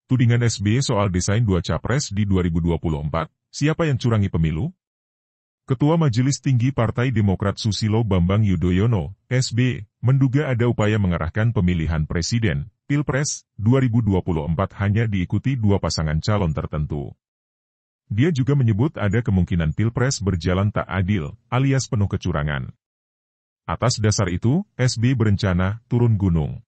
Tudingan SBY soal desain dua capres di 2024, siapa yang curangi pemilu? Ketua Majelis Tinggi Partai Demokrat Susilo Bambang Yudhoyono, SBY, menduga ada upaya mengarahkan pemilihan presiden, Pilpres, 2024 hanya diikuti dua pasangan calon tertentu. Dia juga menyebut ada kemungkinan Pilpres berjalan tak adil, alias penuh kecurangan. Atas dasar itu, SBY berencana turun gunung.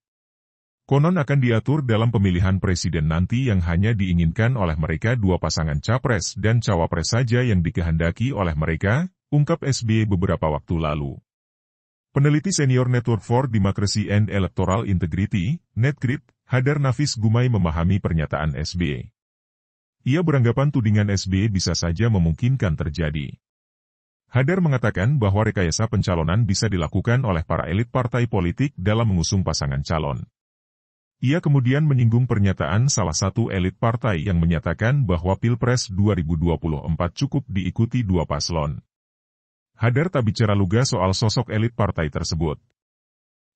Konon akan diatur dalam pemilihan presiden nanti yang hanya diinginkan oleh mereka dua pasangan capres dan cawapres saja yang dikehendaki oleh mereka, ungkap SBY beberapa waktu lalu. Peneliti senior Network for Democracy and Electoral Integrity, NetGrid, Hadar Nafis Gumai memahami pernyataan SBY. Ia beranggapan tudingan SBY bisa saja memungkinkan terjadi. Hadar mengatakan bahwa rekayasa pencalonan bisa dilakukan oleh para elit partai politik dalam mengusung pasangan calon. Ia kemudian menyinggung pernyataan salah satu elit partai yang menyatakan bahwa Pilpres 2024 cukup diikuti dua paslon. Hadar tak bicara lugas soal sosok elit partai tersebut.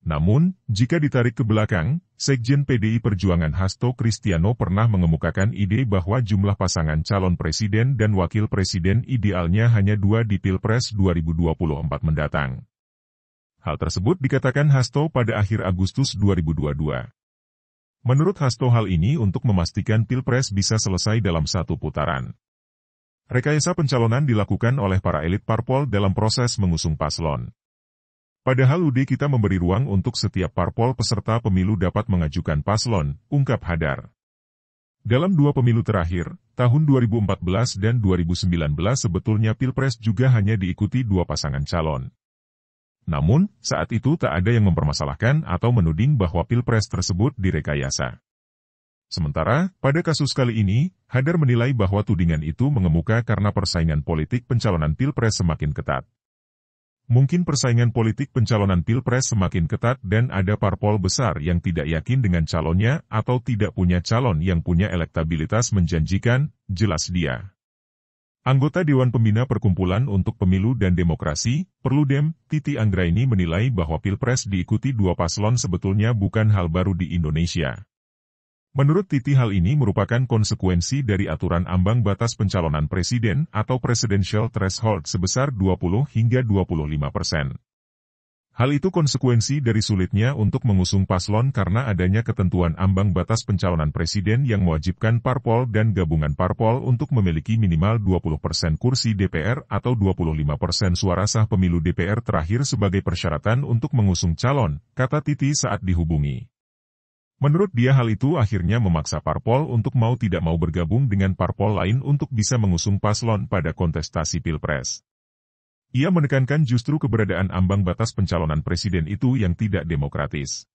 Namun, jika ditarik ke belakang, Sekjen PDI Perjuangan Hasto Kristiano pernah mengemukakan ide bahwa jumlah pasangan calon presiden dan wakil presiden idealnya hanya dua di Pilpres 2024 mendatang. Hal tersebut dikatakan Hasto pada akhir Agustus 2022. Menurut Hasto hal ini untuk memastikan Pilpres bisa selesai dalam satu putaran. Rekayasa pencalonan dilakukan oleh para elit parpol dalam proses mengusung paslon. Padahal kita memberi ruang untuk setiap parpol peserta pemilu dapat mengajukan paslon, ungkap Hadar. Dalam dua pemilu terakhir, tahun 2014 dan 2019 sebetulnya Pilpres juga hanya diikuti dua pasangan calon. Namun, saat itu tak ada yang mempermasalahkan atau menuding bahwa Pilpres tersebut direkayasa. Sementara, pada kasus kali ini, Hadar menilai bahwa tudingan itu mengemuka karena persaingan politik pencalonan Pilpres semakin ketat. Mungkin persaingan politik pencalonan Pilpres semakin ketat dan ada parpol besar yang tidak yakin dengan calonnya atau tidak punya calon yang punya elektabilitas menjanjikan, jelas dia. Anggota Dewan Pembina Perkumpulan untuk Pemilu dan Demokrasi, Perludem, Titi Anggraini menilai bahwa Pilpres diikuti dua paslon sebetulnya bukan hal baru di Indonesia. Menurut Titi hal ini merupakan konsekuensi dari aturan ambang batas pencalonan presiden atau presidential threshold sebesar 20 hingga 25%. Hal itu konsekuensi dari sulitnya untuk mengusung paslon karena adanya ketentuan ambang batas pencalonan presiden yang mewajibkan parpol dan gabungan parpol untuk memiliki minimal 20% kursi DPR atau 25% suara sah pemilu DPR terakhir sebagai persyaratan untuk mengusung calon, kata Titi saat dihubungi. Menurut dia hal itu akhirnya memaksa parpol untuk mau tidak mau bergabung dengan parpol lain untuk bisa mengusung paslon pada kontestasi Pilpres. Ia menekankan justru keberadaan ambang batas pencalonan presiden itu yang tidak demokratis.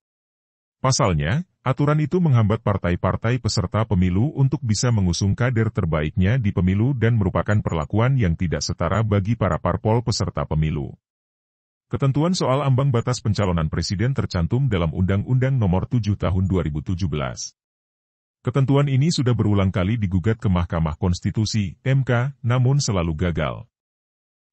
Pasalnya, aturan itu menghambat partai-partai peserta pemilu untuk bisa mengusung kader terbaiknya di pemilu dan merupakan perlakuan yang tidak setara bagi para parpol peserta pemilu. Ketentuan soal ambang batas pencalonan presiden tercantum dalam Undang-Undang Nomor 7 Tahun 2017. Ketentuan ini sudah berulang kali digugat ke Mahkamah Konstitusi, MK, namun selalu gagal.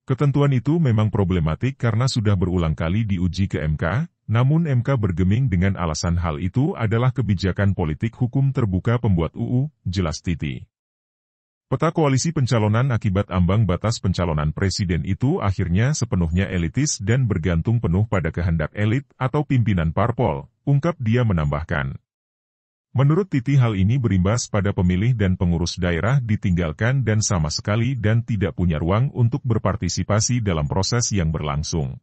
Ketentuan itu memang problematik karena sudah berulang kali diuji ke MK, namun MK bergeming dengan alasan hal itu adalah kebijakan politik hukum terbuka pembuat UU, jelas Titi. Peta koalisi pencalonan akibat ambang batas pencalonan presiden itu akhirnya sepenuhnya elitis dan bergantung penuh pada kehendak elit atau pimpinan parpol, ungkap dia menambahkan. Menurut Titi hal ini berimbas pada pemilih dan pengurus daerah ditinggalkan dan sama sekali dan tidak punya ruang untuk berpartisipasi dalam proses yang berlangsung.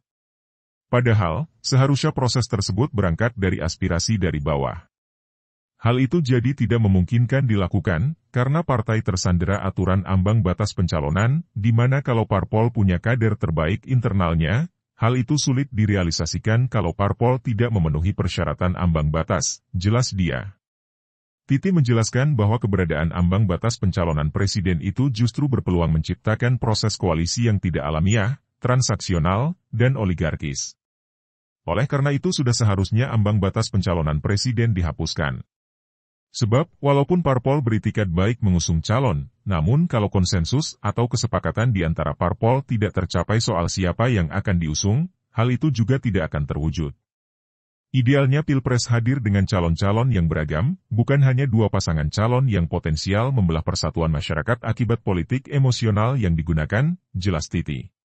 Padahal, seharusnya proses tersebut berangkat dari aspirasi dari bawah. Hal itu jadi tidak memungkinkan dilakukan, karena partai tersandera aturan ambang batas pencalonan, di mana kalau parpol punya kader terbaik internalnya, hal itu sulit direalisasikan kalau parpol tidak memenuhi persyaratan ambang batas, jelas dia. Titi menjelaskan bahwa keberadaan ambang batas pencalonan presiden itu justru berpeluang menciptakan proses koalisi yang tidak alamiah, transaksional, dan oligarkis. Oleh karena itu sudah seharusnya ambang batas pencalonan presiden dihapuskan. Sebab, walaupun parpol beritikat baik mengusung calon, namun kalau konsensus atau kesepakatan di antara parpol tidak tercapai soal siapa yang akan diusung, hal itu juga tidak akan terwujud. Idealnya Pilpres hadir dengan calon-calon yang beragam, bukan hanya dua pasangan calon yang potensial membelah persatuan masyarakat akibat politik emosional yang digunakan, jelas Titi.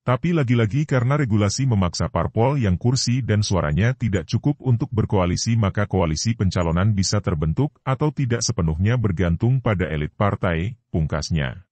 Tapi lagi-lagi karena regulasi memaksa parpol yang kursi dan suaranya tidak cukup untuk berkoalisi, maka koalisi pencalonan bisa terbentuk atau tidak sepenuhnya bergantung pada elit partai, pungkasnya.